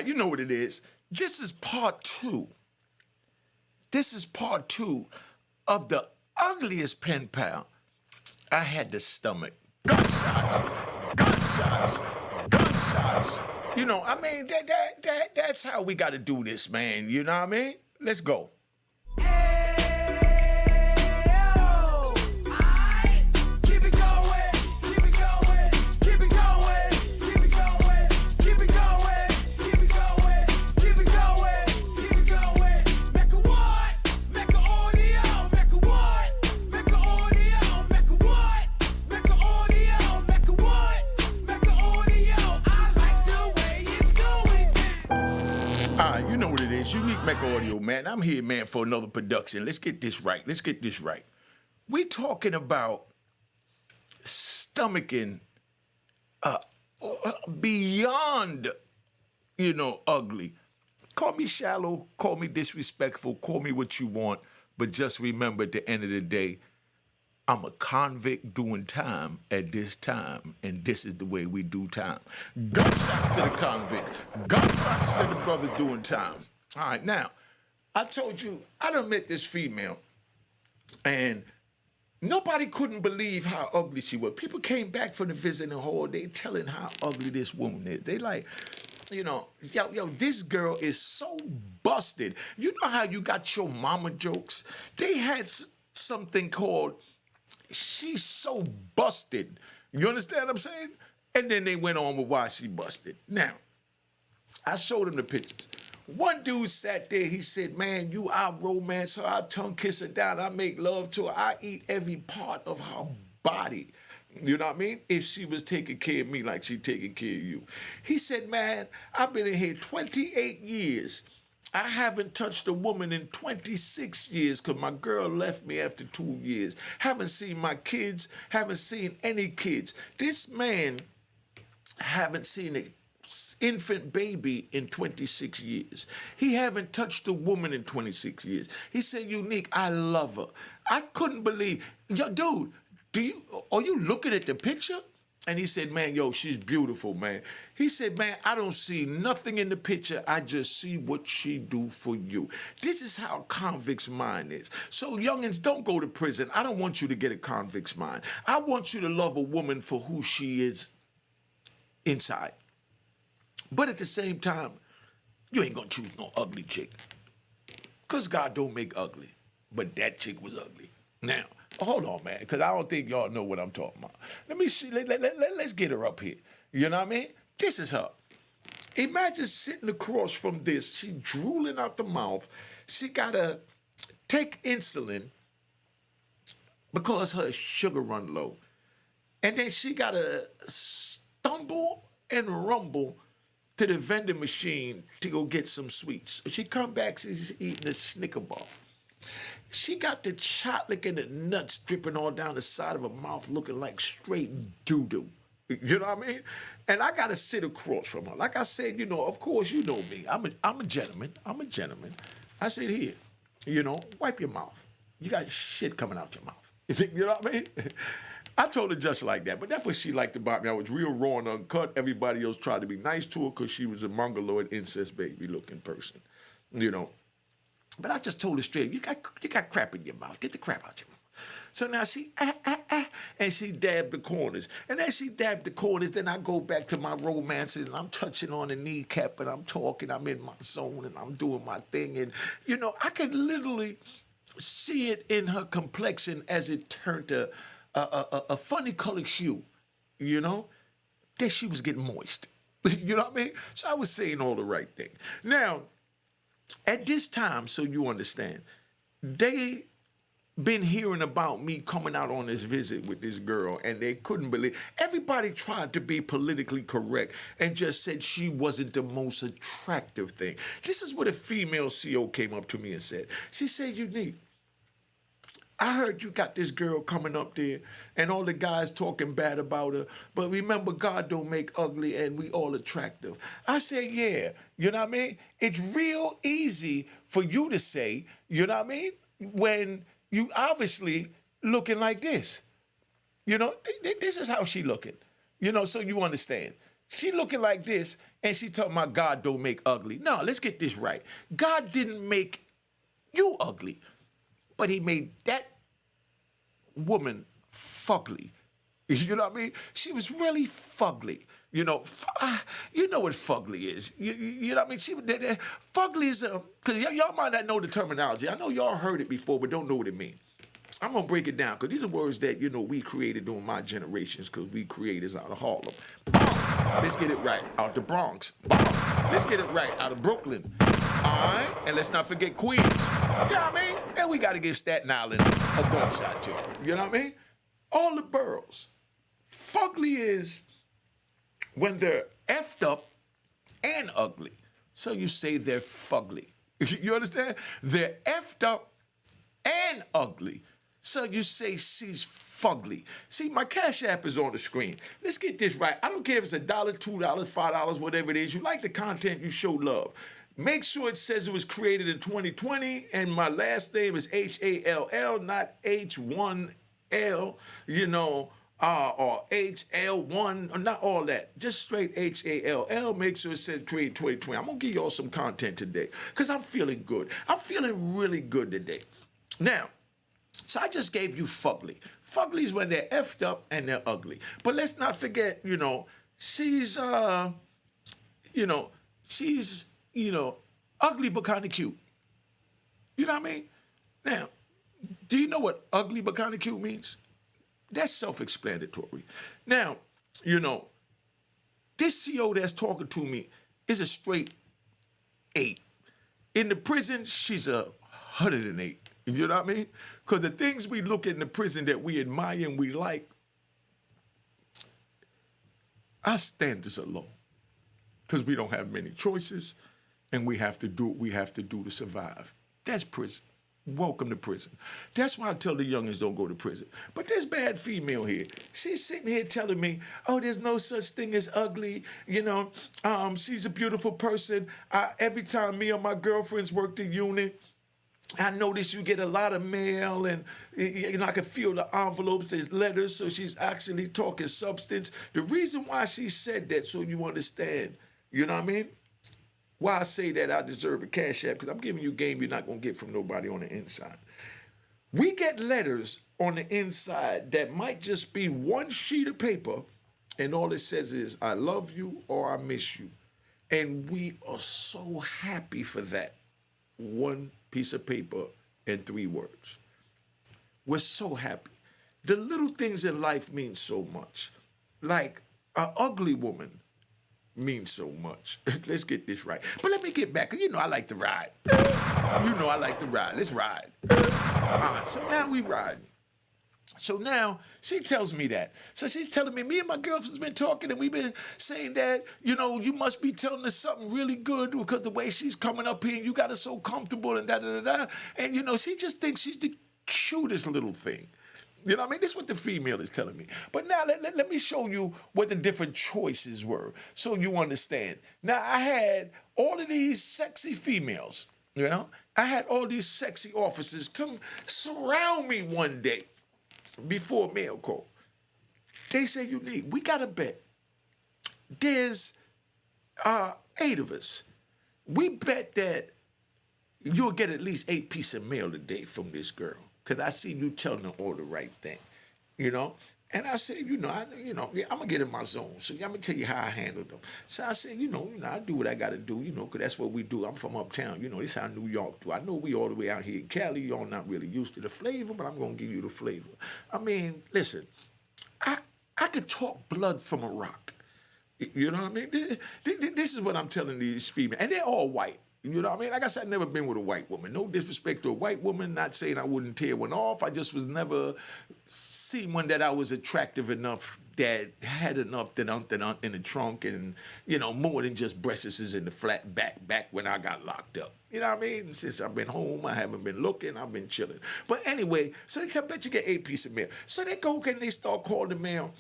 You know what it is. This is part two. This is part two of the ugliest pen pal I had to stomach. Gunshots, gunshots, gunshots. You know, I mean, that's how we got to do this, man. You know what I mean? Let's go. You know what it is. Unique Mecca Audio, man. I'm here, man, for another production. Let's get this right. Let's get this right. We're talking about stomaching beyond, ugly. Call me shallow, call me disrespectful, call me what you want, but just remember at the end of the day, I'm a convict doing time at this time, and this is the way we do time. Gunshots to the convicts. Gunshots to the brothers doing time. All right, now, I told you, I done met this female, and nobody couldn't believe how ugly she was. People came back from the visiting hall, they telling how ugly this woman is. They like, yo, this girl is so busted. You know how you got your mama jokes? They had something called, she's so busted. You understand what I'm saying? And then they went on with why she busted. Now, I showed them the pictures. One dude sat there, he said, man, I romance her, I tongue kiss her down, I make love to her, I eat every part of her body. You know what I mean? If she was taking care of me like she taking care of you. He said, man, I've been in here 28 years. I haven't touched a woman in 26 years because my girl left me after 2 years. Haven't seen my kids, haven't seen any kids. This man haven't seen an infant baby in 26 years. He haven't touched a woman in 26 years. He said, Unique, I love her. I couldn't believe, yo, dude, are you looking at the picture? And he said, man, yo, she's beautiful, man. He said, man, I don't see nothing in the picture. I just see what she do for you. This is how convict's mind is. So youngins, don't go to prison. I don't want you to get a convict's mind. I want you to love a woman for who she is inside. But at the same time, you ain't gonna choose no ugly chick. Because God don't make ugly. But that chick was ugly. Now, hold on, man, because I don't think y'all know what I'm talking about. Let me see. Let's get her up here. You know what I mean? This is her. Imagine sitting across from this. She drooling out the mouth. She got to take insulin because her sugar run low. And then she got to stumble and rumble to the vending machine to go get some sweets. She come back, she's eating a Snicker bar. She got the chocolate and the nuts dripping all down the side of her mouth looking like straight doo-doo. You know what I mean? And I got to sit across from her. Like I said, of course, you know me. I'm a gentleman. I'm a gentleman. I said, here, wipe your mouth. You got shit coming out your mouth. You know what I mean? I told her just like that. But that's what she liked about me. I was real raw and uncut. Everybody else tried to be nice to her because she was a mongoloid incest baby looking person. But I just told her straight, you got crap in your mouth. Get the crap out your mouth. So now she, and she dabbed the corners. And as she dabbed the corners, then I go back to my romance and I'm touching on the kneecap and I'm talking, I'm in my zone and I'm doing my thing. And, I could literally see it in her complexion as it turned to a funny colored hue, that she was getting moist. You know what I mean? So I was saying all the right thing. Now, at this time, so you understand, they been hearing about me coming out on this visit with this girl, and they couldn't believe. Everybody tried to be politically correct and just said she wasn't the most attractive thing. This is what a female CO came up to me and said. She said, Unique, I heard you got this girl coming up there and all the guys talking bad about her, but remember, God don't make ugly and we all attractive. I said, yeah, you know what I mean? It's real easy for you to say, you know what I mean, when you obviously looking like this. This is how she looking, so you understand. She looking like this, And she talking about God don't make ugly. No, let's get this right. God didn't make you ugly, but he made that woman fugly. You know what I mean? She was really fugly. You know what fugly is. You know what I mean? Fugly is, because y'all might not know the terminology. I know y'all heard it before, but don't know what it means. I'm going to break it down because these are words that, we created during my generations because we creators out of Harlem. Bomb. Let's get it right. Out the Bronx. Bomb. Let's get it right. Out of Brooklyn. All right? And let's not forget Queens. You know what I mean? And we got to give Staten Island a gunshot too. You know what I mean? All the boroughs. Fugly is when they're effed up and ugly. So you say they're fugly. You understand? They're effed up and ugly. So you say she's fugly. See, my Cash App is on the screen. Let's get this right. I don't care if it's $1, $2, $5, whatever it is. You like the content, you show love. Make sure it says it was created in 2020, and my last name is Hall, not H1L, or HL1, or not all that. Just straight Hall. Make sure it says created 2020. I'm going to give y'all some content today because I'm feeling good. I'm feeling really good today. Now, so I just gave you fugly. Fugly is when they're effed up and they're ugly. But let's not forget, she's ugly but kind of cute. You know what I mean? Now, do you know what ugly but kind of cute means? That's self-explanatory. Now, this CO that's talking to me is a straight 8. In the prison, she's 108. You know what I mean? Because the things we look at in the prison that we admire and we like, our standards are low. Because we don't have many choices, and we have to do what we have to do to survive. That's prison. Welcome to prison. That's why I tell the youngins don't go to prison. But this bad female here, she's sitting here telling me, oh, there's no such thing as ugly. She's a beautiful person. Every time me and my girlfriends work the unit, I notice you get a lot of mail, and I can feel the envelopes, there's letters, so she's actually talking substance. The reason why she said that, so you understand, you know what I mean? Why I say that I deserve a Cash App, because I'm giving you game you're not going to get from nobody on the inside. We get letters on the inside that might just be one sheet of paper, and all it says is, I love you or I miss you. And we are so happy for that. One piece of paper and 3 words. We're so happy. The little things in life mean so much. Like an ugly woman means so much. Let's get this right. But let me get back. I like to ride. I like to ride. Let's ride. All right, so now we riding. So now she tells me that. So she's telling me and my girlfriend's been talking, and we've been saying that, you must be telling us something really good because the way she's coming up here and you got her so comfortable and da-da-da-da. And, she just thinks she's the cutest little thing. You know what I mean? This is what the female is telling me. But now let me show you what the different choices were so you understand. Now, I had all of these sexy females, I had all these sexy officers come surround me one day. Before mail call, they say, Unique, we got to bet. There's 8 of us. We bet that you'll get at least 8 pieces of mail a day from this girl, because I see you telling her all the right thing, And I said, I'm gonna get in my zone. So I'm gonna tell you how I handled them. So I said, I do what I gotta do, because that's what we do. I'm from uptown, this is how New York do. I know we all the way out here in Cali, y'all not really used to the flavor, but I'm gonna give you the flavor. I mean, listen, I could talk blood from a rock. You know what I mean? This is what I'm telling these females, and they're all white. You know what I mean? Like I said, I've never been with a white woman. No disrespect to a white woman, not saying I wouldn't tear one off. I just was never seen one that I was attractive enough, that had enough in the trunk, and, more than just breasts in the flat back when I got locked up. You know what I mean? Since I've been home, I haven't been looking, I've been chilling. But anyway, so they tell me that you get 8 pieces of mail. So they go and they start calling the mail,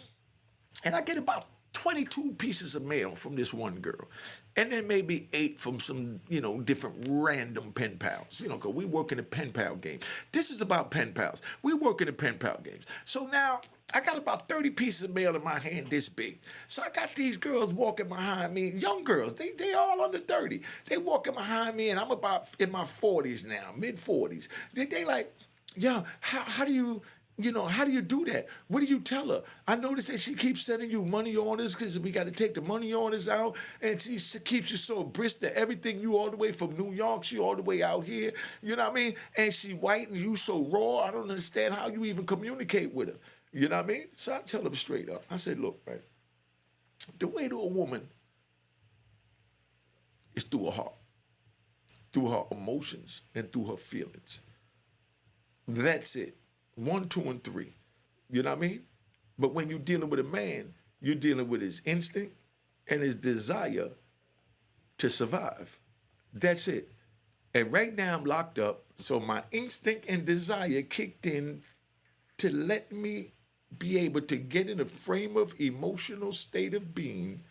and I get about 22 pieces of mail from this one girl. And then maybe 8 from some, different random pen pals, because we work in a pen pal game. This is about pen pals. We work in the pen pal games. So now I got about 30 pieces of mail in my hand this big. So I got these girls walking behind me, young girls, they all under 30. They walking behind me, and I'm about in my 40s now, mid 40s. They like, yeah, how do you, how do you do that? What do you tell her? I noticed that she keeps sending you money orders because we got to take the money orders out, and she keeps you so brisk that everything you all the way from New York, she all the way out here, you know what I mean? And she white and you so raw, I don't understand how you even communicate with her. You know what I mean? So I tell them straight up. I said, look, right, the way to a woman is through her heart, through her emotions, and through her feelings. That's it. 1, 2, and 3. You know what I mean? But when you're dealing with a man, you're dealing with his instinct and his desire to survive. That's it. And right now I'm locked up, so my instinct and desire kicked in to let me be able to get in a frame of emotional state of being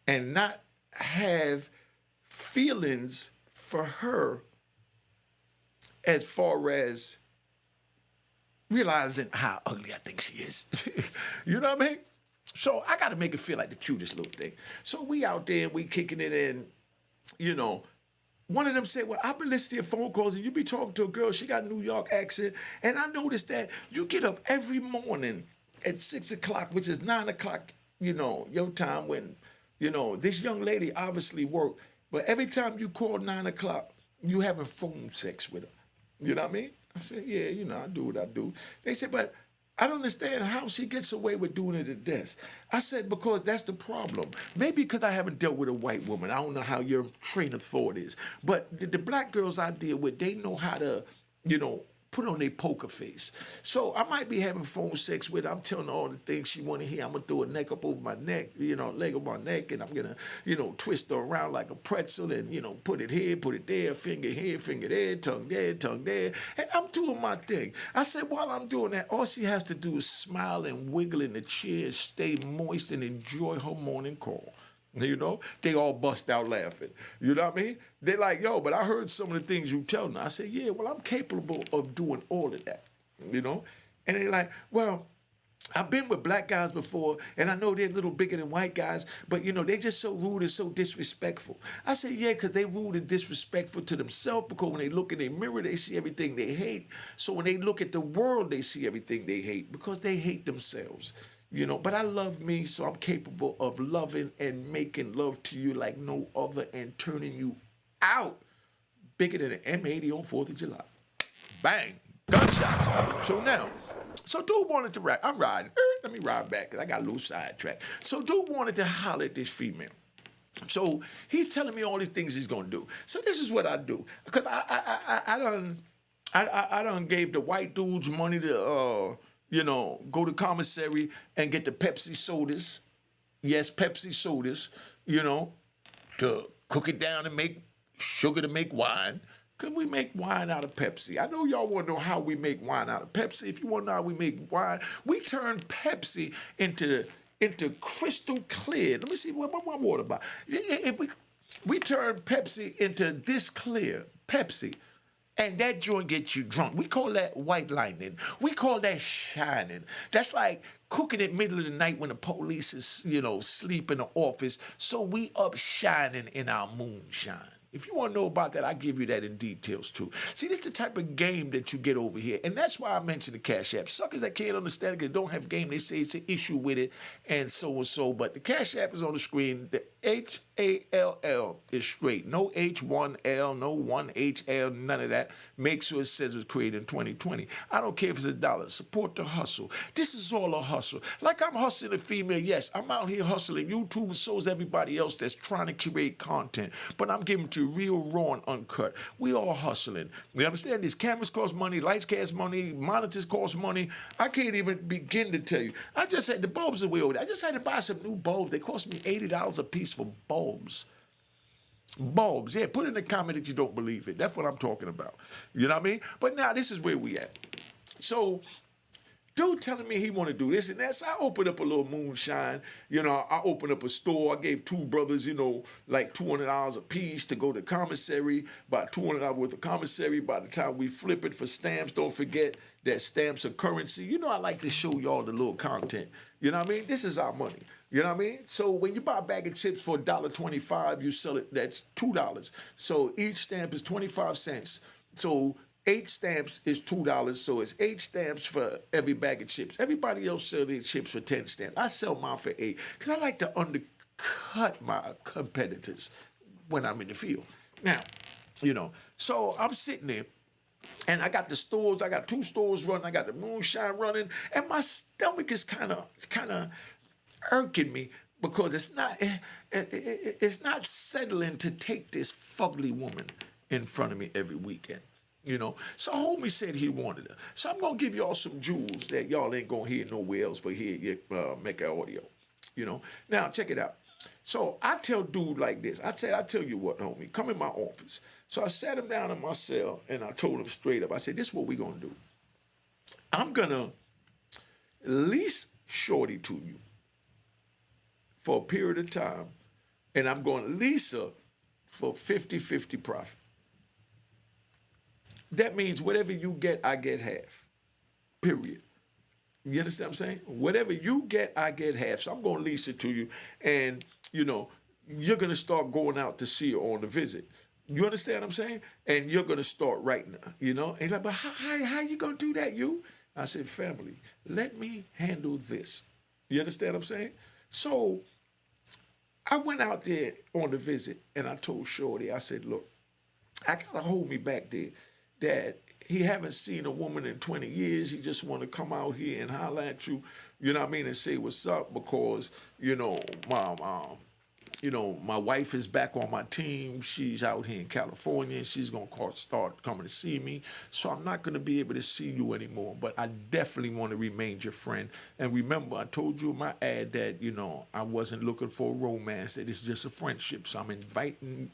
and not have feelings for her as far as realizing how ugly I think she is. You know what I mean? So I got to make it feel like the cutest little thing. So we out there, we kicking it in, One of them said, well, I've been listening to your phone calls and you be talking to a girl, she got a New York accent, and I noticed that you get up every morning at 6 o'clock, which is 9 o'clock, your time when, this young lady obviously worked, but every time you call 9 o'clock, you having phone sex with her. You know what I mean? I said, yeah, I do what I do. They said, but I don't understand how she gets away with doing it at this. I said, because that's the problem. Maybe because I haven't dealt with a white woman. I don't know how your train of thought is. But the black girls I deal with, they know how to, put on their poker face. So I might be having phone sex with her. I'm telling her all the things she want to hear. I'm going to throw a neck up over my neck, leg on my neck, and I'm going to, twist her around like a pretzel and, put it here, put it there, finger here, finger there, tongue there. And I'm doing my thing. I said, while I'm doing that, all she has to do is smile and wiggle in the chair, stay moist, and enjoy her morning call. They all bust out laughing. You know what I mean? They're like, yo, but I heard some of the things you tell me. I said, yeah, well, I'm capable of doing all of that, And they're like, well, I've been with black guys before, and I know they're a little bigger than white guys, but, they're just so rude and so disrespectful. I said, yeah, because they rude and disrespectful to themselves, because when they look in their mirror, they see everything they hate. So when they look at the world, they see everything they hate, because they hate themselves. But I love me, so I'm capable of loving and making love to you like no other and turning you out bigger than an M80 on 4th of July. Bang, gunshots. So dude wanted to ride. I'm riding. Let me ride back because I got a little sidetrack. So dude wanted to holler at this female. So he's telling me all these things he's going to do. So this is what I do. Because I done gave the white dudes money to... go to commissary and get the Pepsi sodas. Yes, Pepsi sodas, to cook it down and make sugar to make wine. Could we make wine out of Pepsi? I know y'all want to know how we make wine out of Pepsi. If you want to know how we make wine, we turn Pepsi into crystal clear. Let me see what my water bottle. If we turn Pepsi into this clear Pepsi. And that joint gets you drunk. We call that white lightning. We call that shining. That's like cooking at middle of the night when the police is, sleep in the office. So we up shining in our moonshine. If you want to know about that, I'll give you that in details too. See, this is the type of game that you get over here. And that's why I mentioned the Cash App. Suckers that can't understand it because they don't have game, they say it's an issue with it and so. But the Cash App is on the screen. The HALL is straight. No H1L, no 1HL, none of that. Make sure it says it was created in 2020. I don't care if it's $1. Support the hustle. This is all a hustle. Like I'm hustling a female, yes, I'm out here hustling YouTube and so is everybody else that's trying to create content. But I'm giving to real, raw, and uncut. We all hustling. You understand? These cameras cost money, lights cost money, monitors cost money. I can't even begin to tell you. I just had the bulbs are way over there. I just had to buy some new bulbs. They cost me $80 a piece for bulbs. Bulbs. Yeah, put in the comment that you don't believe it. That's what I'm talking about. You know what I mean? But now this is where we at. So Dude telling me he want to do this and that. So I opened up a little moonshine. I opened up a store. I gave two brothers, like $200 a piece to go to commissary. About $200 worth of commissary. By the time we flip it for stamps, don't forget that stamps are currency. I like to show y'all the little content. You know what I mean? This is our money. You know what I mean? So when you buy a bag of chips for $1.25, you sell it, that's $2. So each stamp is 25 cents. So 8 stamps is $2, so it's 8 stamps for every bag of chips. Everybody else sell their chips for 10 stamps. I sell mine for 8 because I like to undercut my competitors when I'm in the field. Now, so I'm sitting there, and I got the stores. I got 2 stores running. I got the moonshine running, and my stomach is kind of irking me because it's not settling to take this fugly woman in front of me every weekend. So homie said he wanted her. So I'm going to give y'all some jewels that y'all ain't going to hear nowhere else but here at Mecca Audio. Now check it out. So I tell dude like this. I tell you what, homie, come in my office. So I sat him down in my cell and I told him straight up. I said, this is what we're going to do. I'm going to lease Shorty to you for a period of time, and I'm going to lease her for 50-50 profit. That means whatever you get, I get half. Period. You understand what I'm saying? Whatever you get, I get half. So I'm going to lease it to you. And, you're going to start going out to see her on the visit. You understand what I'm saying? And you're going to start writing her, And he's like, but how you going to do that, you? I said, family, let me handle this. You understand what I'm saying? So I went out there on the visit, and I told Shorty, I said, look, I got to hold me back there. That he haven't seen a woman in 20 years. He just want to come out here and holler at you, and say what's up because, my wife is back on my team. She's out here in California, and she's going to start coming to see me. So I'm not going to be able to see you anymore, but I definitely want to remain your friend. And remember, I told you in my ad that, I wasn't looking for a romance, that it's just a friendship. So I'm inviting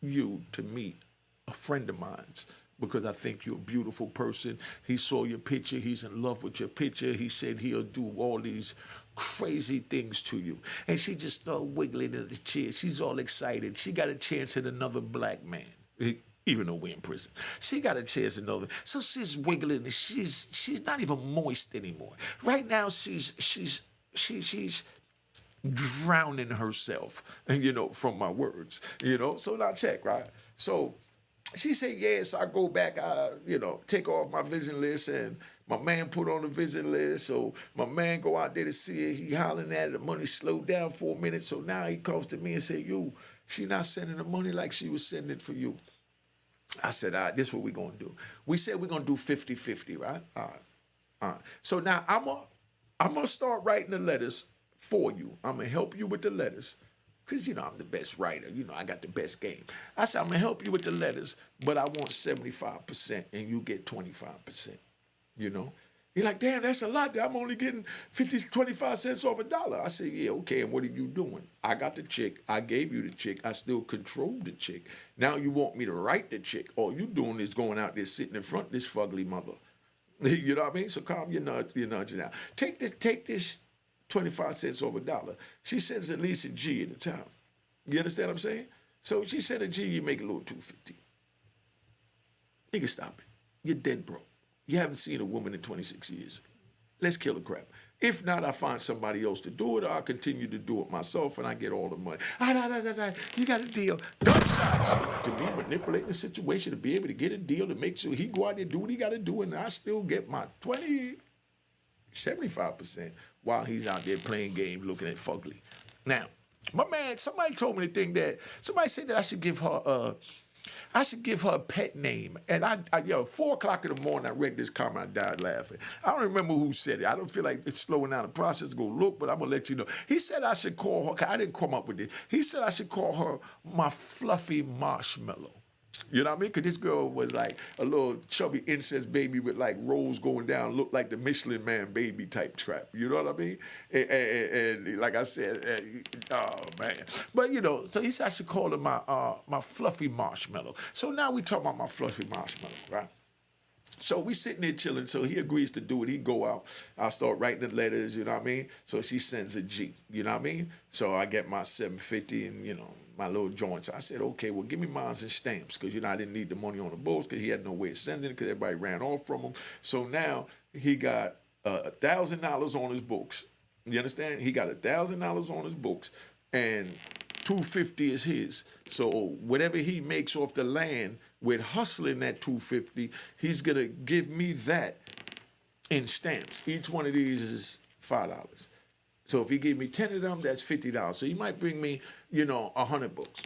you to meet a friend of mine's because I think you're a beautiful person. He saw your picture. He's in love with your picture. He said he'll do all these crazy things to you. And she just started wiggling in the chair. She's all excited. She got a chance at another black man, even though we're in prison. She got a chance at another. So she's wiggling. She's not even moist anymore. Right now, she's drowning herself, from my words, So now check, right? So she said, yes, I go back, take off my visit list, and my man put on the visit list. So my man go out there to see her. He hollering at her. The money slowed down for a minute. So now he comes to me and say, she not sending the money like she was sending it for you. I said, all right, this is what we're going to do. We said we're going to do 50-50, right? All right. So now I'm going to start writing the letters for you. I'm going to help you with the letters. Because, I'm the best writer. I got the best game. I said, I'm going to help you with the letters, but I want 75% and you get 25%. You're like, damn, that's a lot. I'm only getting 25 cents off $1. I said, yeah, okay, and what are you doing? I got the chick. I gave you the chick. I still control the chick. Now you want me to write the chick. All you doing is going out there sitting in front of this fugly mother. You know what I mean? So calm your nudge now. Take this 25 cents over $1. She sends at least a G at a time. You understand what I'm saying? So she sent a G, you make a little 250. Nigga, stop it. You're dead broke. You haven't seen a woman in 26 years. Let's kill the crap. If not, I find somebody else to do it, or I continue to do it myself, and I get all the money. You got a deal. Gunshots. To me, manipulating the situation, to be able to get a deal, to make sure he go out there and do what he got to do, and I still get my 75% while he's out there playing games, looking at fugly. Now, my man, somebody told me the thing that, somebody said that I should give her a pet name. And 4 o'clock in the morning, I read this comment, I died laughing. I don't remember who said it. I don't feel like it's slowing down the process to go look, but I'm going to let you know. He said I should call her, 'cause I didn't come up with it. He said I should call her my fluffy marshmallow. You know what I mean? Because this girl was like a little chubby incest baby with like rolls going down, looked like the Michelin Man baby type trap. You know what I mean? And like I said, oh man. But so he said I should call her my fluffy marshmallow. So now we talk about my fluffy marshmallow, right? So we sitting there chilling. So he agrees to do it. He go out. I start writing the letters, you know what I mean? So she sends a G, you know what I mean? So I get my 750 and, you know, my little joints. I said, okay, well, give me mines and stamps because, you know, I didn't need the money on the boats because he had no way of sending it because everybody ran off from him. So now he got $1,000 on his books. You understand? He got $1,000 on his books and 250 is his. So whatever he makes off the land with hustling that 250, he's gonna give me that in stamps. Each one of these is $5. So if he give me 10 of them, that's $50. So he might bring me, you know, 100 books.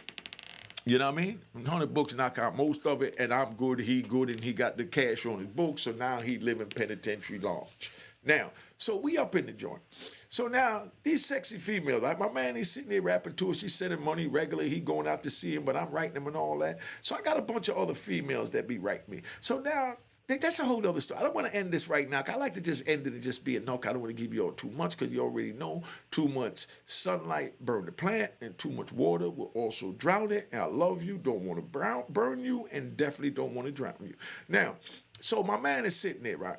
You know what I mean? 100 books, knock out most of it, and I'm good, he good, and he got the cash on his books, so now he live in penitentiary lodge. Now, so we up in the joint. So now, these sexy females, like my man, he's sitting there rapping to her. She's sending money regularly. He going out to see him, but I'm writing him and all that. So I got a bunch of other females that be writing me. So now, that's a whole other story. I don't want to end this right now. I like to just end it and just be a knock. I don't want to give you all too much because you already know too much sunlight burn the plant and too much water will also drown it. And I love you, don't want to burn you, and definitely don't want to drown you. Now, so my man is sitting there, right?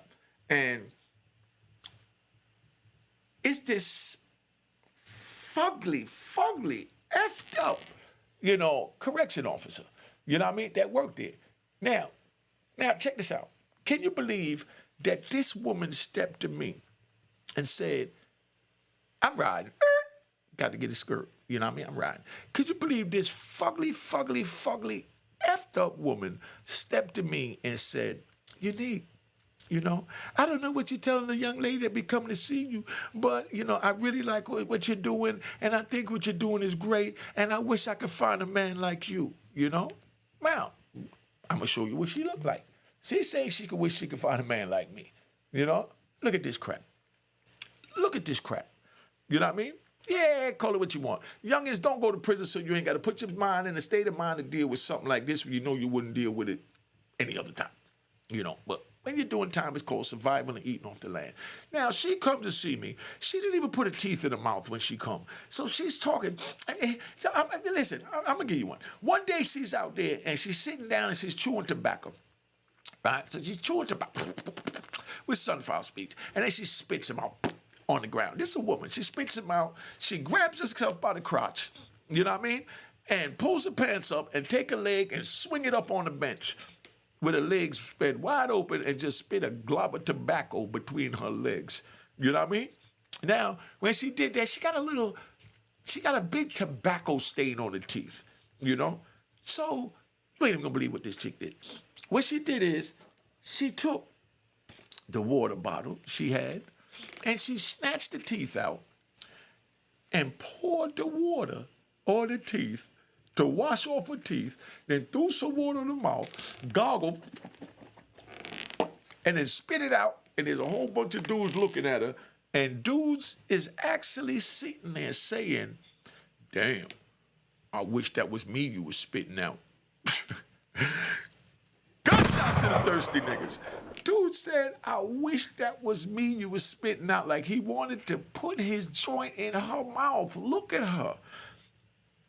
And it's this fugly, effed up, you know, correction officer, you know what I mean, that worked there. Now, check this out. Can you believe that this woman stepped to me and said, I'm riding. Got to get a skirt. You know what I mean? I'm riding. Could you believe this fugly, effed up woman stepped to me and said, Unique, you know, I don't know what you're telling the young lady that be coming to see you, but, you know, I really like what you're doing, and I think what you're doing is great, and I wish I could find a man like you, you know? Now, I'm going to show you what she looked like. She's saying she could wish she could find a man like me, you know? Look at this crap. Look at this crap. You know what I mean? Yeah, call it what you want. Youngins, don't go to prison so you ain't got to put your mind in a state of mind to deal with something like this when you know you wouldn't deal with it any other time, you know? But when you're doing time, it's called survival and eating off the land. Now, she come to see me. She didn't even put her teeth in her mouth when she come. So she's talking. Listen, I'm going to give you one. One day she's out there, and she's sitting down, and she's chewing tobacco. Right? So she's chewing tobacco with sunflower speech. And then she spits them out on the ground. This is a woman. She spits them out. She grabs herself by the crotch, you know what I mean? And pulls her pants up and take her leg and swing it up on the bench with her legs spread wide open and just spit a glob of tobacco between her legs. You know what I mean? Now, when she did that, she got a big tobacco stain on her teeth, you know? So, you ain't even gonna believe what this chick did. What she did is, she took the water bottle she had, and she snatched the teeth out and poured the water on the teeth to wash off her teeth, then threw some water in her mouth, goggled, and then spit it out, and there's a whole bunch of dudes looking at her, and dudes is actually sitting there saying, damn, I wish that was me you was spitting out. Gunshots to the thirsty niggas. Dude said, I wish that was me you was spitting out, like he wanted to put his joint in her mouth. Look at her.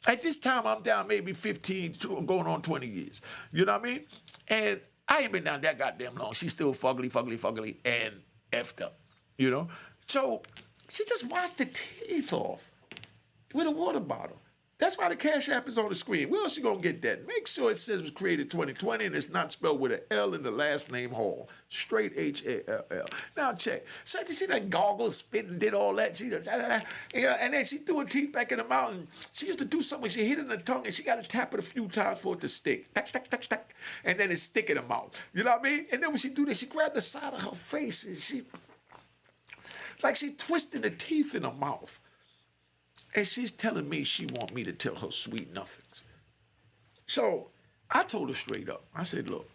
At this time, I'm down maybe 15, going on 20 years. You know what I mean? And I ain't been down that goddamn long. She's still fugly, and effed up, you know? So she just washed the teeth off with a water bottle. That's why the Cash App is on the screen. Where else you gonna get that? Make sure it says it was created 2020 and it's not spelled with an L in the last name Hall. Straight H-A-L-L. Now check. So did she like goggle, spit, and did all that? She, you know, and then she threw her teeth back in the mouth. And she used to do something. She hit it in the tongue and she got to tap it a few times for it to stick. Tack, tack, tack, tack. And then it stick in her mouth. You know what I mean? And then when she do this, she grabbed the side of her face and she twisted the teeth in her mouth. And she's telling me she want me to tell her sweet nothings. So I told her straight up. I said, look,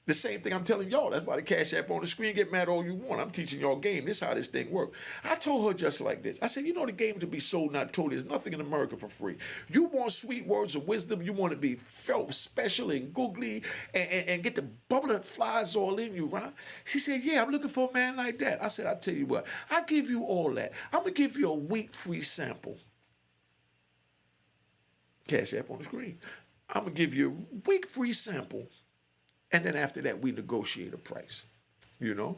the same thing I'm telling y'all. That's why the Cash App on the screen, get mad all you want. I'm teaching y'all game. This is how this thing works. I told her just like this. I said, you know the game to be sold, not told. There's nothing in America for free. You want sweet words of wisdom. You want to be felt special and googly and get the bubble that flies all in you, right? She said, yeah, I'm looking for a man like that. I said, I'll tell you what. I'll give you all that. I'm going to give you a week free sample. Cash App on the screen. I'm going to give you a week free sample And then after that, we negotiate a price, you know.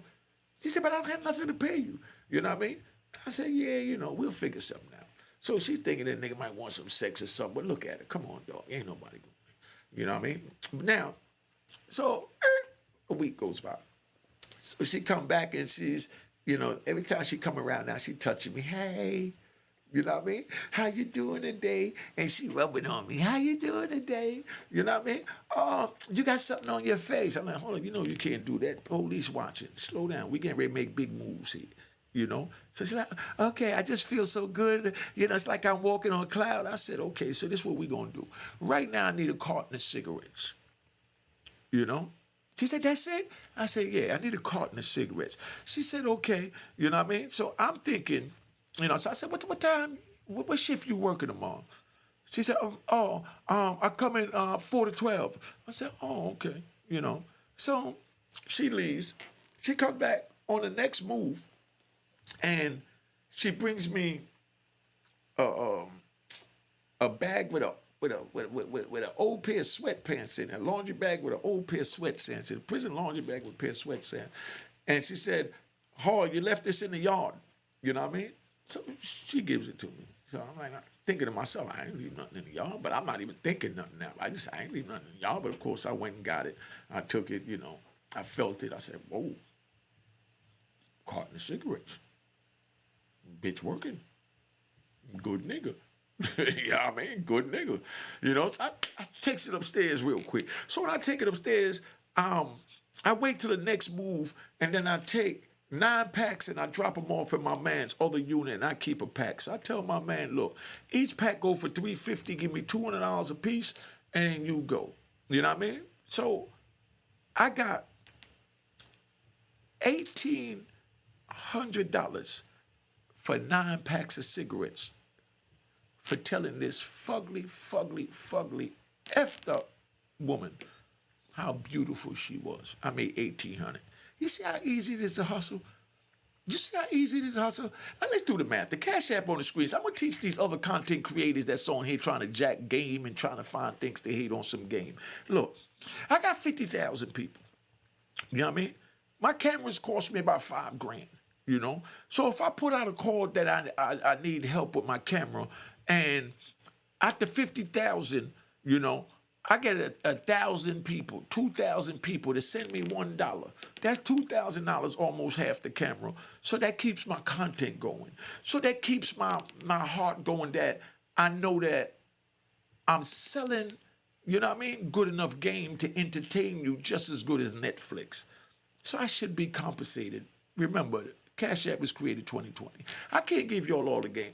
She said, but I don't have nothing to pay you. You know what I mean? I said, yeah, you know, we'll figure something out. So she's thinking that nigga might want some sex or something, but look at it. Come on, dog. Ain't nobody going. You know what I mean? Now, so a week goes by. So she come back and she's, you know, every time she come around now, she touching me. Hey, you know what I mean? How you doing today? And she rubbing on me. How you doing today? You know what I mean? Oh, you got something on your face. I'm like, hold on, you know you can't do that. Police watching. Slow down. We getting ready to make big moves here. You know? So she's like, okay, I just feel so good. You know, it's like I'm walking on a cloud. I said, okay, so this is what we're going to do. Right now, I need a carton of cigarettes. You know? She said, that's it? I said, yeah, I need a carton of cigarettes. She said, okay. You know what I mean? So I'm thinking, you know, so I said, what time, what shift you working tomorrow? She said, I come in 4 to 12. I said, oh, okay, you know. So she leaves. She comes back on the next move, and she brings me a bag with an old pair of sweatpants in it, a laundry bag with an old pair of sweatpants in it, a prison laundry bag with a pair of sweatpants. And she said, Hall, you left this in the yard. You know what I mean? So she gives it to me. So I'm like, thinking to myself, I ain't leave nothing in the yard, but I'm not even thinking nothing now. I ain't leave nothing in the yard, but of course I went and got it. I took it, you know, I felt it. I said, whoa, carton of cigarettes. Bitch working. Good nigga. Yeah, I mean, good nigga. You know, so I takes it upstairs real quick. So when I take it upstairs, I wait till the next move, and then I take 9 packs and I drop them off in my man's other unit, and I keep a pack. So I tell my man, look, each pack go for $350, give me $200 a piece, and then you go. You know what I mean? So I got $1,800 for 9 packs of cigarettes for telling this fugly, effed up woman how beautiful she was. I made $1,800. You see how easy it is to hustle? You see how easy it is to hustle? Now let's do the math. The Cash App on the screen. So I'm going to teach these other content creators that's on here trying to jack game and trying to find things to hate on some game. Look, I got 50,000 people. You know what I mean? My cameras cost me about $5,000, you know? So if I put out a call that I need help with my camera, and after 50,000, you know, I get 1,000 people, 2,000 people to send me $1. That's $2,000, almost half the camera. So that keeps my content going. So that keeps my heart going, that I know that I'm selling, you know what I mean, good enough game to entertain you just as good as Netflix. So I should be compensated. Remember, Cash App was created 2020. I can't give y'all all the game.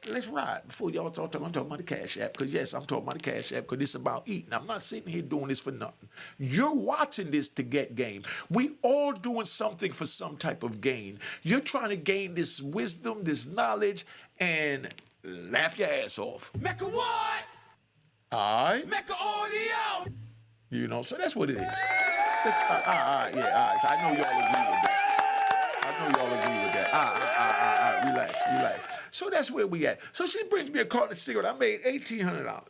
Let's ride. Before y'all talk, I'm talking about the Cash App. Because, yes, I'm talking about the Cash App because it's about eating. I'm not sitting here doing this for nothing. You're watching this to get game. We all doing something for some type of gain. You're trying to gain this wisdom, this knowledge, and laugh your ass off. Mecca what? All right? Mecca audio. You know, so that's what it is. Yeah. I know y'all agree with that. Relax. So that's where we at. So she brings me a carton of cigarettes. I made $1,800.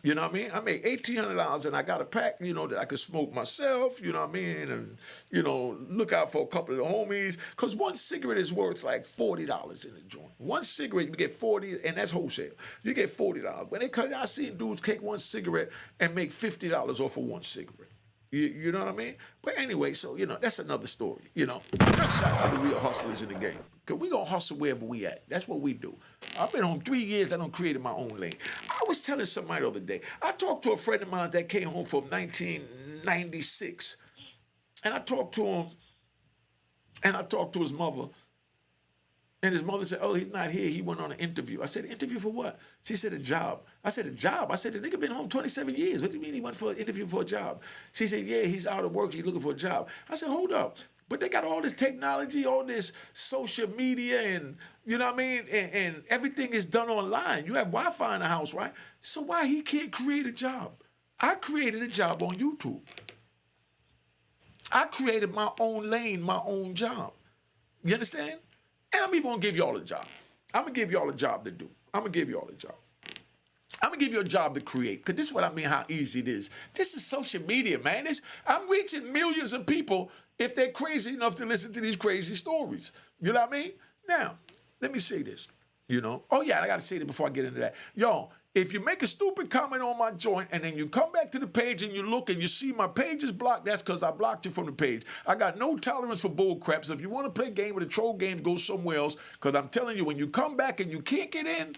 You know what I mean? I made $1,800, and I got a pack, you know, that I could smoke myself, you know what I mean? And, you know, look out for a couple of the homies. Because one cigarette is worth like $40 in the joint. One cigarette, you get $40, and that's wholesale. You get $40. When they cut it, I seen dudes take one cigarette and make $50 off of one cigarette. You know what I mean? But anyway, so, you know, that's another story, you know. Gunshots to the real hustlers in the game. Because we going to hustle wherever we at. That's what we do. I've been home 3 years. I done created my own lane. I was telling somebody the other day. I talked to a friend of mine that came home from 1996. And I talked to him. And I talked to his mother. And his mother said, oh, he's not here. He went on an interview. I said, interview for what? She said, a job. I said, a job? I said, the nigga been home 27 years. What do you mean he went for an interview for a job? She said, yeah, he's out of work. He's looking for a job. I said, hold up. But they got all this technology, all this social media, and, you know what I mean? And everything is done online. You have Wi-Fi in the house, right? So why he can't create a job? I created a job on YouTube. I created my own lane, my own job. You understand? And I'm even going to give y'all a job. I'm going to give y'all a job to do. I'm going to give y'all a job. I'm gonna give you a job to create, because this is what I mean, how easy it is. This is social media, man. I'm reaching millions of people if they're crazy enough to listen to these crazy stories. You know what I mean? Now, let me say this. Oh yeah, I gotta say that before I get into that. Yo, if you make a stupid comment on my joint and then you come back to the page and you look and you see my page is blocked, that's because I blocked you from the page. I got no tolerance for bull crap. So if you want to play a game with a troll game, go somewhere else. Because I'm telling you, when you come back and you can't get in,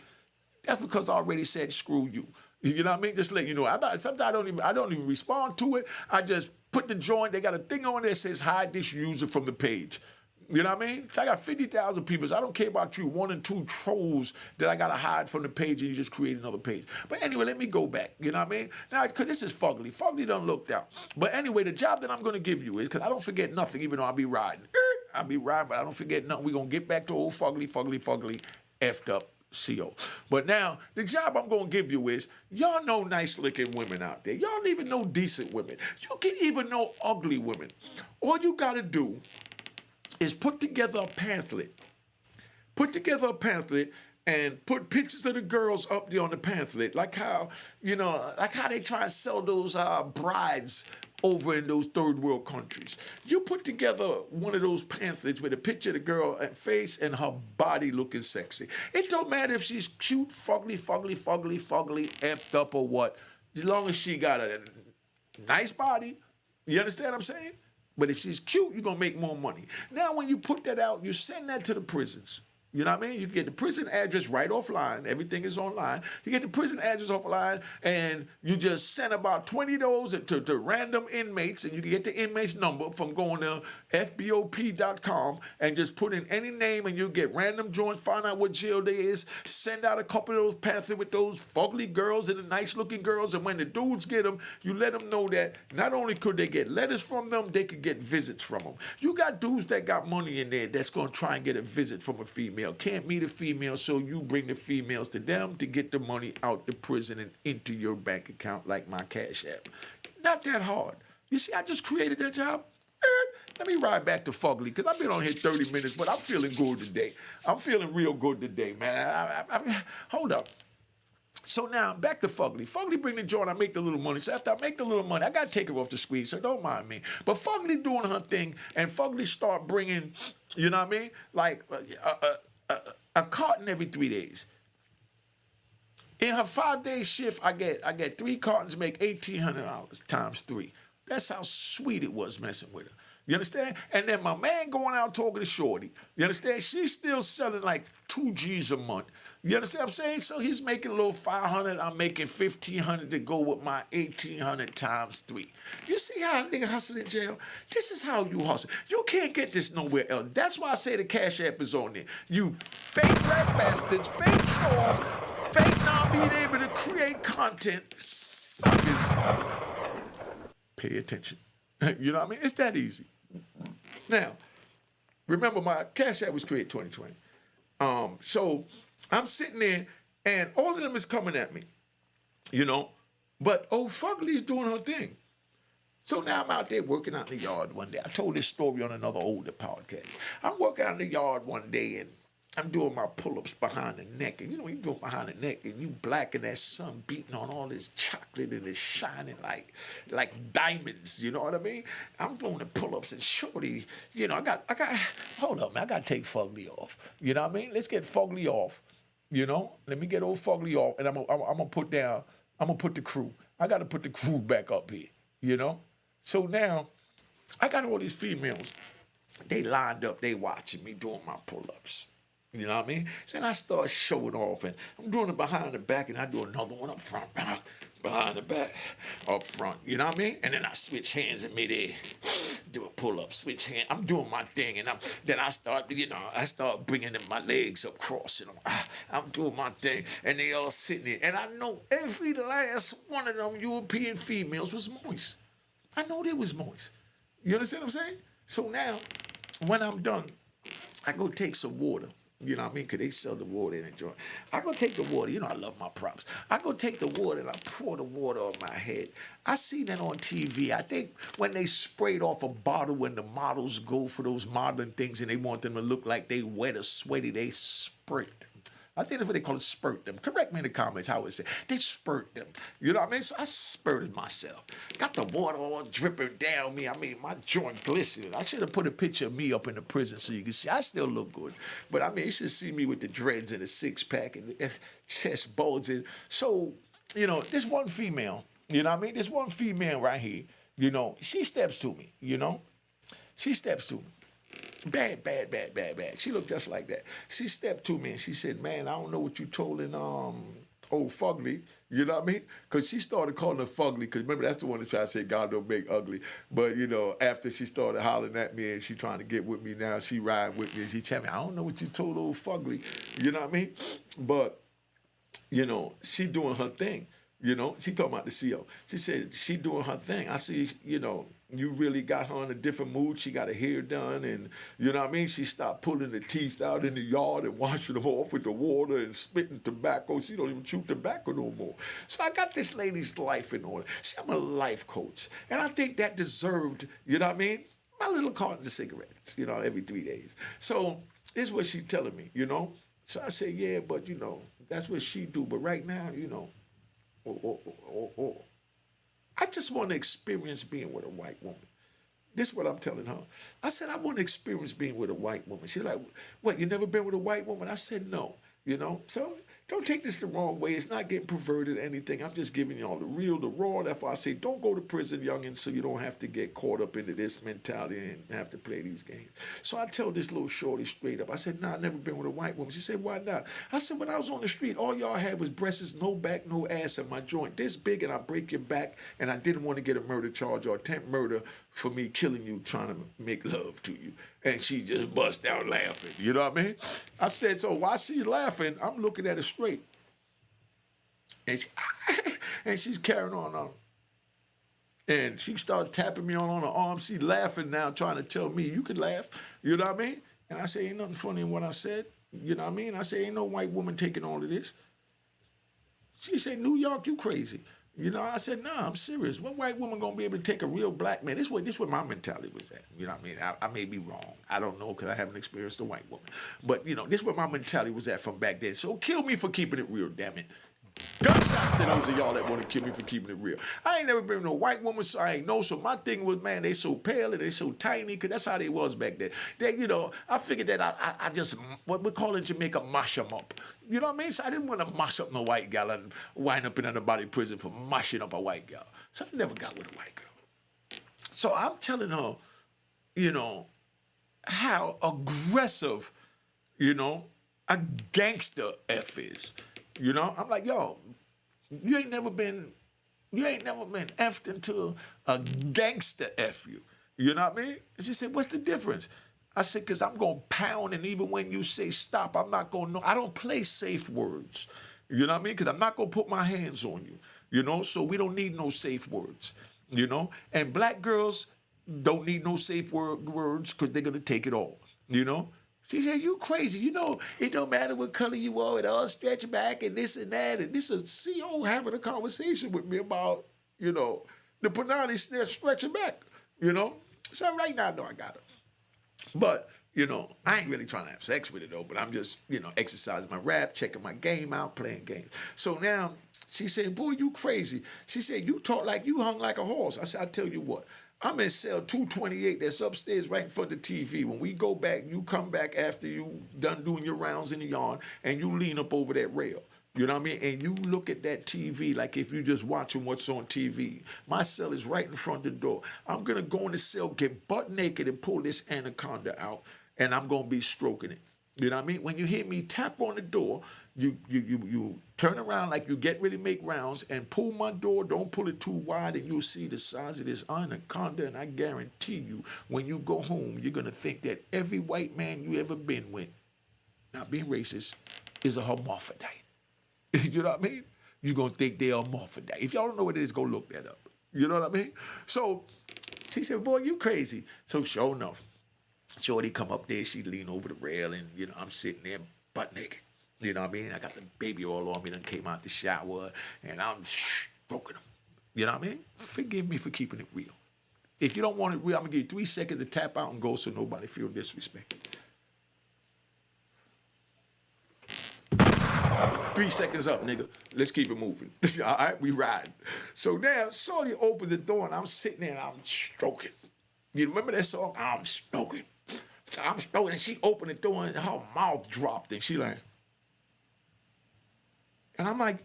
that's because I already said screw you. You know what I mean? Just let you know. Sometimes I don't even respond to it. I just put the joint. They got a thing on there that says hide this user from the page. You know what I mean? So I got 50,000 people. So I don't care about you, 1 and 2 trolls that I got to hide from the page and you just create another page. But anyway, let me go back. You know what I mean? Now, because this is fugly. Fugly done looked out. But anyway, the job that I'm going to give you is, because I don't forget nothing, even though I'll be riding. I'll be riding, but I don't forget nothing. We're going to get back to old fugly, effed up CO. But now, the job I'm going to give you is, y'all know nice-looking women out there. Y'all don't even know decent women. You can even know ugly women. All you got to do is put together a pamphlet. And put pictures of the girls up there on the pamphlet, like how they try and sell those brides over in those third world countries. You put together one of those pamphlets with a picture of the girl face and her body looking sexy. It don't matter if she's cute, fugly, effed up or what, as long as she got a nice body. You understand what I'm saying? But if she's cute, you're going to make more money. Now, when you put that out, you send that to the prisons. You know what I mean? You get the prison address right offline. Everything is online. You get the prison address offline, and you just send about 20 of those to random inmates, and you can get the inmate's number from going to fbop.com and just put in any name, and you get random joints, find out what jail they is, send out a couple of those pamphlets with those fugly girls and the nice-looking girls, and when the dudes get them, you let them know that not only could they get letters from them, they could get visits from them. You got dudes that got money in there that's going to try and get a visit from a female. Can't meet a female, so you bring the females to them to get the money out the prison and into your bank account like my Cash App. Not that hard. You see, I just created that job. Let me ride back to fugly, because I've been on here 30 minutes, but I'm feeling good today. I'm feeling real good today, man. Hold up. So now, back to fugly. Fugly bring the joint, I make the little money. So after I make the little money, I got to take her off the screen, so don't mind me. But fugly doing her thing, and fugly start bringing, you know what I mean? Like a carton every 3 days. In her 5-day shift, I get 3 cartons, make $1,800 times 3. That's how sweet it was messing with her. You understand? And then my man going out talking to Shorty. You understand? She's still selling like 2 G's a month. You understand what I'm saying? So he's making a little 500. I'm making 1,500 to go with my 1,800 times 3. You see how a nigga hustle in jail? This is how you hustle. You can't get this nowhere else. That's why I say the Cash App is on there. You fake rat bastards, fake trolls, fake not being able to create content, suckers. Pay attention. You know what I mean? It's that easy. Now, remember my Cash App was created 2020. So I'm sitting there, and all of them is coming at me, but old Fugly's doing her thing. So now I'm out there working out in the yard one day. I told this story on another older podcast. I'm working out in the yard one day, and I'm doing my pull-ups behind the neck. And you do it behind the neck, and you black, and that sun beating on all this chocolate, and it's shining like diamonds. You know what I mean? I'm doing the pull-ups, and shorty, hold up, man, I got to take Fugly off. You know what I mean? Let's get Fugly off. Let me get old Fugly off, and I'm gonna put the crew. I got to put the crew back up here. So now, I got all these females. They lined up. They watching me doing my pull-ups. You know what I mean? So then I start showing off, and I'm doing it behind the back, and I do another one up front, behind the back, up front. You know what I mean? And then I switch hands in midair, do a pull-up, switch hand. I'm doing my thing, and then I start bringing my legs up, crossing them. I'm doing my thing, and they all sitting there. And I know every last one of them European females was moist. I know they was moist. You understand what I'm saying? So now, when I'm done, I go take some water. You know what I mean? Because they sell the water in the joint. I go take the water. I love my props. I go take the water, and I pour the water on my head. I see that on TV. I think when they sprayed off a bottle when the models go for those modeling things and they want them to look like they wet or sweaty, they sprayed them. I think that's what they call it, spurt them. Correct me in the comments how it's said. They spurt them. You know what I mean? So I spurted myself. Got the water all dripping down me. I mean, my joint glistening. I should have put a picture of me up in the prison so you can see. I still look good. But I mean, you should see me with the dreads and the six-pack and the chest bulging. So, you know, this one female, you know what I mean? This one female right here, you know, she steps to me, you know? She steps to me. Bad. She looked just like that. She stepped to me and she said, man, I don't know what you told in old fugly. You know what I mean? Because she started calling her fugly, because remember, that's the one that tried to say God don't make ugly. But, you know, after she started hollering at me and she trying to get with me now, she riding with me and she tell me, I don't know what you told old fugly. You know what I mean? But, you know, she doing her thing. You know, she talking about the CO. She said she doing her thing. I see, you know, you really got her in a different mood. She got her hair done, and you know what I mean? She stopped pulling the teeth out in the yard and washing them off with the water and spitting tobacco. She don't even chew tobacco no more. So I got this lady's life in order. See, I'm a life coach, and I think that deserved, you know what I mean? My little cartons of cigarettes, you know, every 3 days. So this is what she telling me, you know? So I said, yeah, but, you know, that's what she do. But right now, you know, I just want to experience being with a white woman. This is what I'm telling her. I said, I want to experience being with a white woman. She's like, what, you never been with a white woman? I said, no. You know, so don't take this the wrong way. It's not getting perverted or anything. I'm just giving y'all the real, the raw. That's why I say don't go to prison, youngin', so you don't have to get caught up into this mentality and have to play these games. So I tell this little shorty straight up. I said, nah, I've never been with a white woman. She said, why not? I said, when I was on the street, all y'all had was breasts, no back, no ass, and my joint this big, and I break your back, and I didn't want to get a murder charge or attempt murder for me killing you, trying to make love to you. And she just bust out laughing. You know what I mean? I said, so while she's laughing, I'm looking at her straight. And, and she's carrying on. And she started tapping me on her arm. She's laughing now, trying to tell me, you could laugh. You know what I mean? And I say, ain't nothing funny in what I said. You know what I mean? I say, ain't no white woman taking all of this. She said, New York, you crazy. You know, I said, nah, I'm serious. What white woman gonna be able to take a real black man? This is where my mentality was at. You know what I mean? I may be wrong. I don't know, because I haven't experienced a white woman. But, you know, this is where my mentality was at from back then. So kill me for keeping it real, damn it. Gunshots to those of y'all that want to kill me for keeping it real. I ain't never been with no white woman, so I ain't know. So my thing was, man, they so pale and they so tiny, because that's how they was back then. They, you know, I figured that I just, what we call in Jamaica, mash them up. You know what I mean? So I didn't want to mash up no white gal and wind up in anybody prison for mashing up a white gal. So I never got with a white girl. So I'm telling her, you know, how aggressive, you know, a gangster F is. You know, I'm like, yo, you ain't never been effed into a gangster F you. You know what I mean? And she said, what's the difference? I said, because I'm going to pound, and even when you say stop, I'm not going to know. I don't play safe words. You know what I mean? Because I'm not going to put my hands on you. You know, so we don't need no safe words. You know? And black girls don't need no safe words because they're going to take it all. You know? She said, you crazy. You know, it don't matter what color you are. It all stretch back and this and that. And this is CO having a conversation with me about, you know, the Punani stretching back, you know. So right now I know I got her. But, you know, I ain't really trying to have sex with it, though. But I'm just, you know, exercising my rap, checking my game out, playing games. So now she said, boy, you crazy. She said, you talk like you hung like a horse. I said, I tell you what. I'm in cell 228 that's upstairs right in front of the TV. When we go back, you come back after you done doing your rounds in the yard, and you lean up over that rail. You know what I mean? And you look at that TV like if you just watching what's on TV. My cell is right in front of the door. I'm going to go in the cell, get butt naked, and pull this anaconda out, and I'm going to be stroking it. You know what I mean? When you hear me tap on the door, you turn around like you get ready to make rounds and pull my door. Don't pull it too wide, and you'll see the size of this anaconda. And I guarantee you, when you go home, you're going to think that every white man you ever been with, not being racist, is a hermaphrodite. You know what I mean? You're going to think they're a hermaphrodite. If y'all don't know what it is, go look that up. You know what I mean? So she said, boy, you crazy. So sure enough, Shorty come up there, she lean over the rail, and, you know, I'm sitting there butt naked. You know what I mean? I got the baby oil on me, then came out the shower, and I'm stroking them. You know what I mean? Forgive me for keeping it real. If you don't want it real, I'm going to give you 3 seconds to tap out and go so nobody feel disrespected. 3 seconds up, nigga. Let's keep it moving. All right, we riding. So now, Shorty opens the door and I'm sitting there and I'm stroking. You remember that song? I'm stroking. So I'm stroking and she opened the door and her mouth dropped and she like, and I'm like,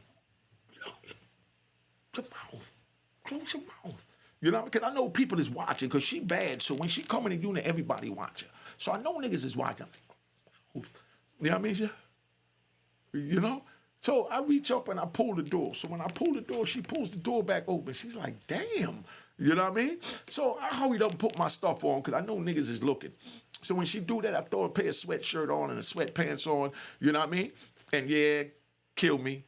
your mouth, close your mouth. You know, because I know people is watching because she bad. So when she come in the unit, everybody watch her. So I know niggas is watching. You know what I mean? You know? So I reach up and I pull the door. So when I pull the door, she pulls the door back open. She's like, damn. You know what I mean? So I hurried up and put my stuff on because I know niggas is looking. So when she do that, I throw a pair of sweatshirt on and a sweatpants on. You know what I mean? And yeah, kill me,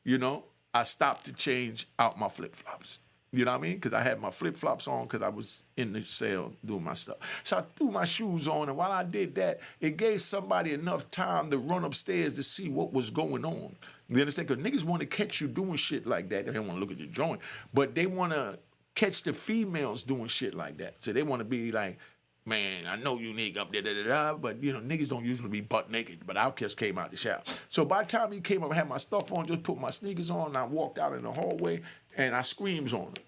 you know? I stopped to change out my flip-flops. You know what I mean? Because I had my flip-flops on because I was in the cell doing my stuff. So I threw my shoes on, and while I did that, it gave somebody enough time to run upstairs to see what was going on. You understand? Because niggas want to catch you doing shit like that. They don't want to look at your joint. But they want to catch the females doing shit like that. So they want to be like, man, I know Unique up there, but, you know, niggas don't usually be butt naked. But I just came out the shower. So by the time he came up, I had my stuff on, just put my sneakers on, and I walked out in the hallway, and I screams on her.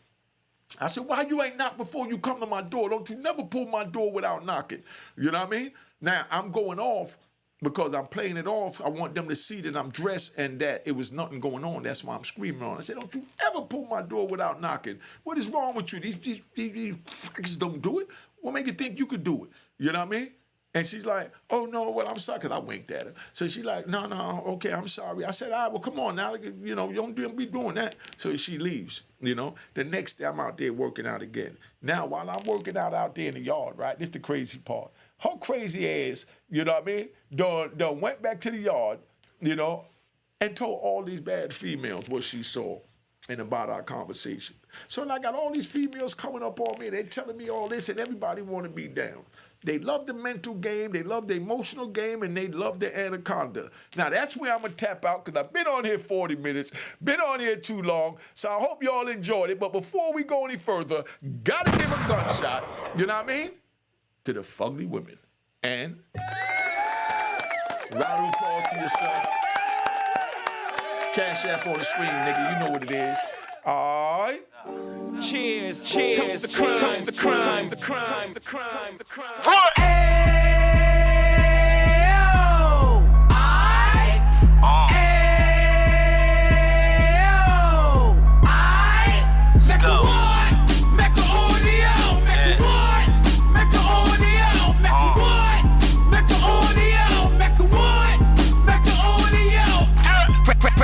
I said, why you ain't knock before you come to my door? Don't you never pull my door without knocking? You know what I mean? Now, I'm going off because I'm playing it off. I want them to see that I'm dressed and that it was nothing going on. That's why I'm screaming on. I said, don't you ever pull my door without knocking. What is wrong with you? These crackers don't do it. What make you think you could do it? You know what I mean? And she's like, oh, no, well, I'm sorry, because I winked at her. So she's like, no, okay, I'm sorry. I said, all right, well, come on now. You know, you don't be doing that. So she leaves, you know. The next day, I'm out there working out again. Now, while I'm working out there in the yard, right, this is the crazy part. Her crazy ass, you know what I mean, done went back to the yard, you know, and told all these bad females what she saw and about our conversation. So I got all these females coming up on me, and they're telling me all this, and everybody wanted me down. They love the mental game, they love the emotional game, and they love the anaconda. Now, that's where I'm going to tap out because I've been on here 40 minutes, been on here too long, so I hope y'all enjoyed it. But before we go any further, got to give a gunshot, you know what I mean, to the fugly women. And round of applause to yourself. Cash App on the screen, nigga, you know what it is. All right. Cheers, toast the crime, toast the crime, the crime, the crime, the crime. What?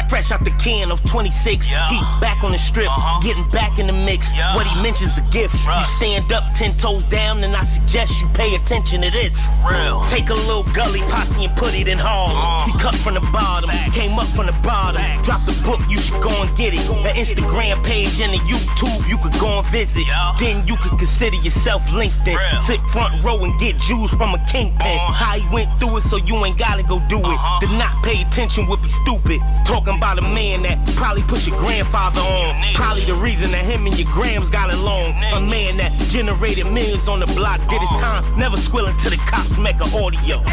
Fresh out the can of 26, yeah. He back on the strip, getting back in the mix. Yeah. What he mentions a gift. You stand up 10 toes down, and I suggest you pay attention to this. Real. Take a little gully posse and put it in Harlem. He cut from the bottom, came up from the bottom. Drop the book, you should go and get it. An Instagram page and a YouTube, you could go and visit. Yeah. Then you could consider yourself LinkedIn. Real. Sit front row and get Jews from a kingpin. How he went through it, so you ain't gotta go do it. To not pay attention would be stupid. Talking about a man that probably put your grandfather on. Probably the reason that him and your grams got along. A man that generated millions on the block, did his time, never squilling to the cops, make an audio.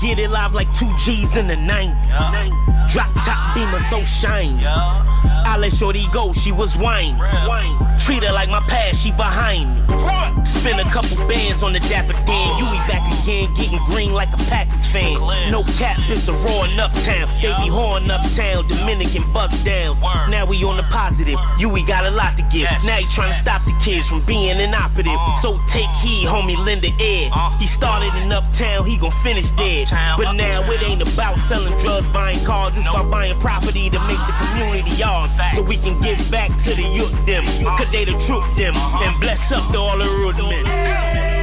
Get it live like 2 G's in the 90s. Drop top beamer so shiny. I let shorty go, she was whining. Treat her like my past, she behind me. Spin a couple bands on the Dapper Dan. Yui back again, getting green like a Packers fan. No cap, it's a roaring uptown. They be horn uptown, Dominican bust downs. Now we on the positive, Yui got a lot to give. Now he trying to stop the kids from being inoperative. So take heed, homie, lend a ear. He started in uptown, he gon' finish dead. But now it ain't about selling drugs, buying cars. It's about buying property to make the community ours. So we can give back to the youth them. Cause they the truth them. And bless up to all the road men.